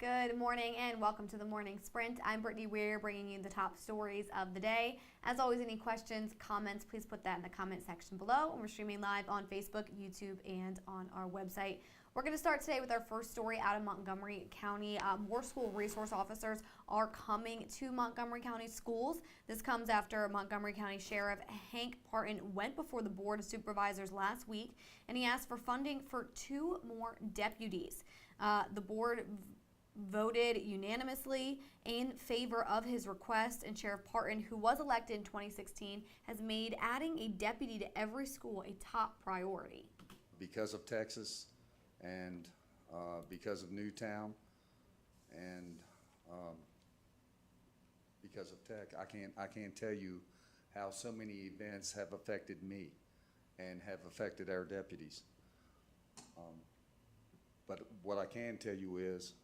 Good morning and welcome to the Morning Sprint. I'm Brittany Weir, bringing you the top stories of the day. As always, any questions, comments, please put that in the comment section below. And we're streaming live on Facebook, YouTube, and on our website. We're going to start today with our first story out of Montgomery County. More school resource officers are coming to Montgomery County schools. This comes after Montgomery County Sheriff Hank Parton went before the Board of Supervisors last week, and he asked for funding for 2 more deputies. The board voted unanimously in favor of his request, and Sheriff Parton, who was elected in 2016, has made adding a deputy to every school a top priority. Because of Texas and because of Newtown and because of Tech, I can't tell you how so many events have affected me and have affected our deputies. But what I can tell you is,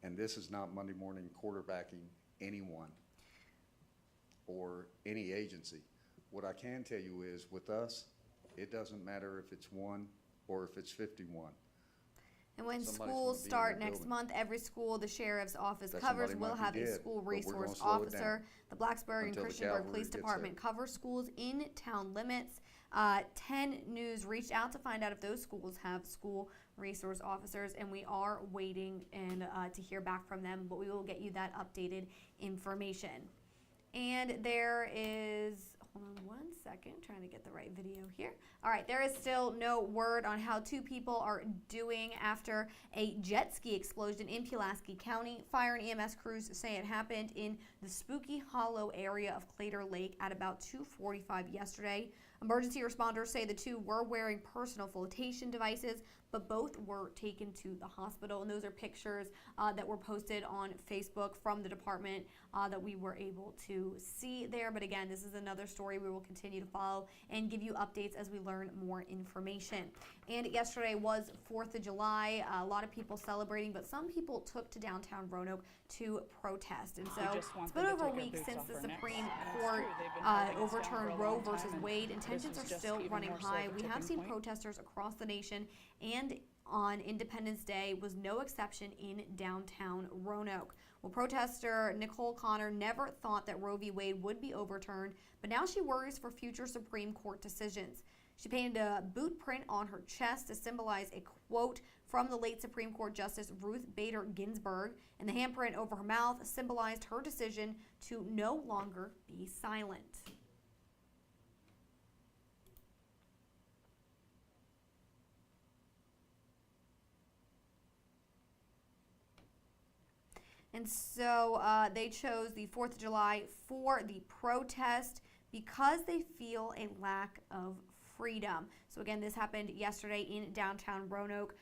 and this is not Monday morning quarterbacking anyone or any agency. What I can tell you is, with us, it doesn't matter if it's 1 or if it's 51. And when schools start next month, every school the sheriff's office covers will have a school resource officer. The Blacksburg and Christiansburg Police Department cover schools in town limits. 10 News reached out to find out if those schools have school resource officers, and we are waiting to hear back from them, but we will get you that updated information. And there is, hold on one second, trying to get the right video here. All right, there is still no word on how 2 people are doing after a jet ski explosion in Pulaski County. Fire and EMS crews say it happened in the Spooky Hollow area of Claytor Lake at about 2:45 yesterday. Emergency responders say the 2 were wearing personal flotation devices, but both were taken to the hospital. And those are pictures that were posted on Facebook from the department that we were able to see there. But again, this is another story we will continue to follow and give you updates as we learn more information. And yesterday was 4th of July. A lot of people celebrating, but some people took to downtown Roanoke to protest. And so it's been over a week since the Supreme Court overturned Roe versus Wade. Tensions are still running high. We have seen protesters across the nation, and on Independence Day was no exception in downtown Roanoke. Well, protester Nicole Connor never thought that Roe v. Wade would be overturned, but now she worries for future Supreme Court decisions. She painted a boot print on her chest to symbolize a quote from the late Supreme Court Justice Ruth Bader Ginsburg, and the handprint over her mouth symbolized her decision to no longer be silent. And so they chose the 4th of July for the protest because they feel a lack of freedom. So again, this happened yesterday in downtown Roanoke.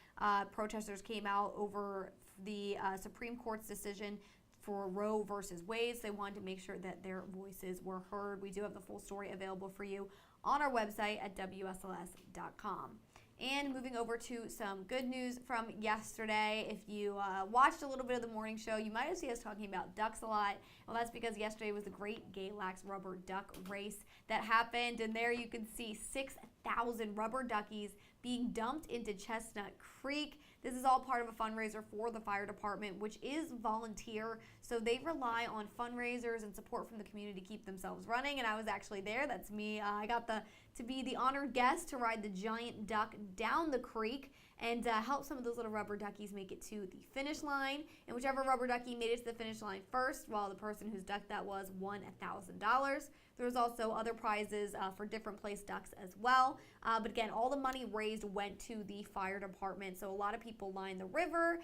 Protesters came out over the Supreme Court's decision for Roe versus Wade. So they wanted to make sure that their voices were heard. We do have the full story available for you on our website at WSLS.com. And moving over to some good news from yesterday. If you watched a little bit of the morning show, you might have seen us talking about ducks a lot. Well, that's because yesterday was the Great Galax Rubber Duck Race that happened. And there you can see 6,000 rubber duckies being dumped into Chestnut Creek. This is all part of a fundraiser for the fire department, which is volunteer. So they rely on fundraisers and support from the community to keep themselves running. And I was actually there. That's me. I got to be the honored guest to ride the giant duck down the creek and help some of those little rubber duckies make it to the finish line. And whichever rubber ducky made it to the finish line first, while the person whose duck that was won $1,000. There was also other prizes for different place ducks as well. But again, all the money raised went to the fire department. So a lot of people lined the river.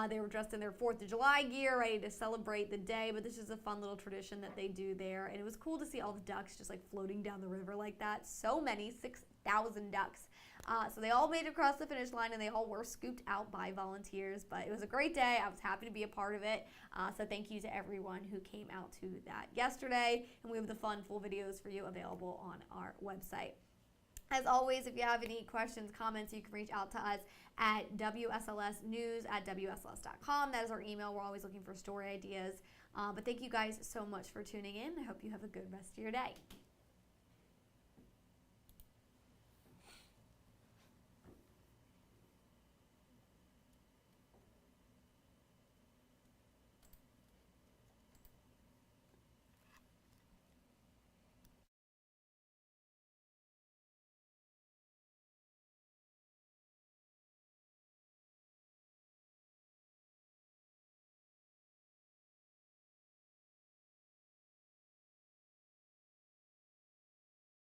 They were dressed in their 4th of July gear, ready to celebrate the day. But this is a fun little tradition that they do there. And it was cool to see all the ducks just like floating down the river like that. So many, 6,000 ducks. So they all made it across the finish line, and they all were scooped out by volunteers. But it was a great day. I was happy to be a part of it. So thank you to everyone who came out to that yesterday. And we have the fun full videos for you available on our website. As always, if you have any questions, comments, you can reach out to us at WSLSnews@WSLS.com. That is our email. We're always looking for story ideas. But thank you guys so much for tuning in. I hope you have a good rest of your day.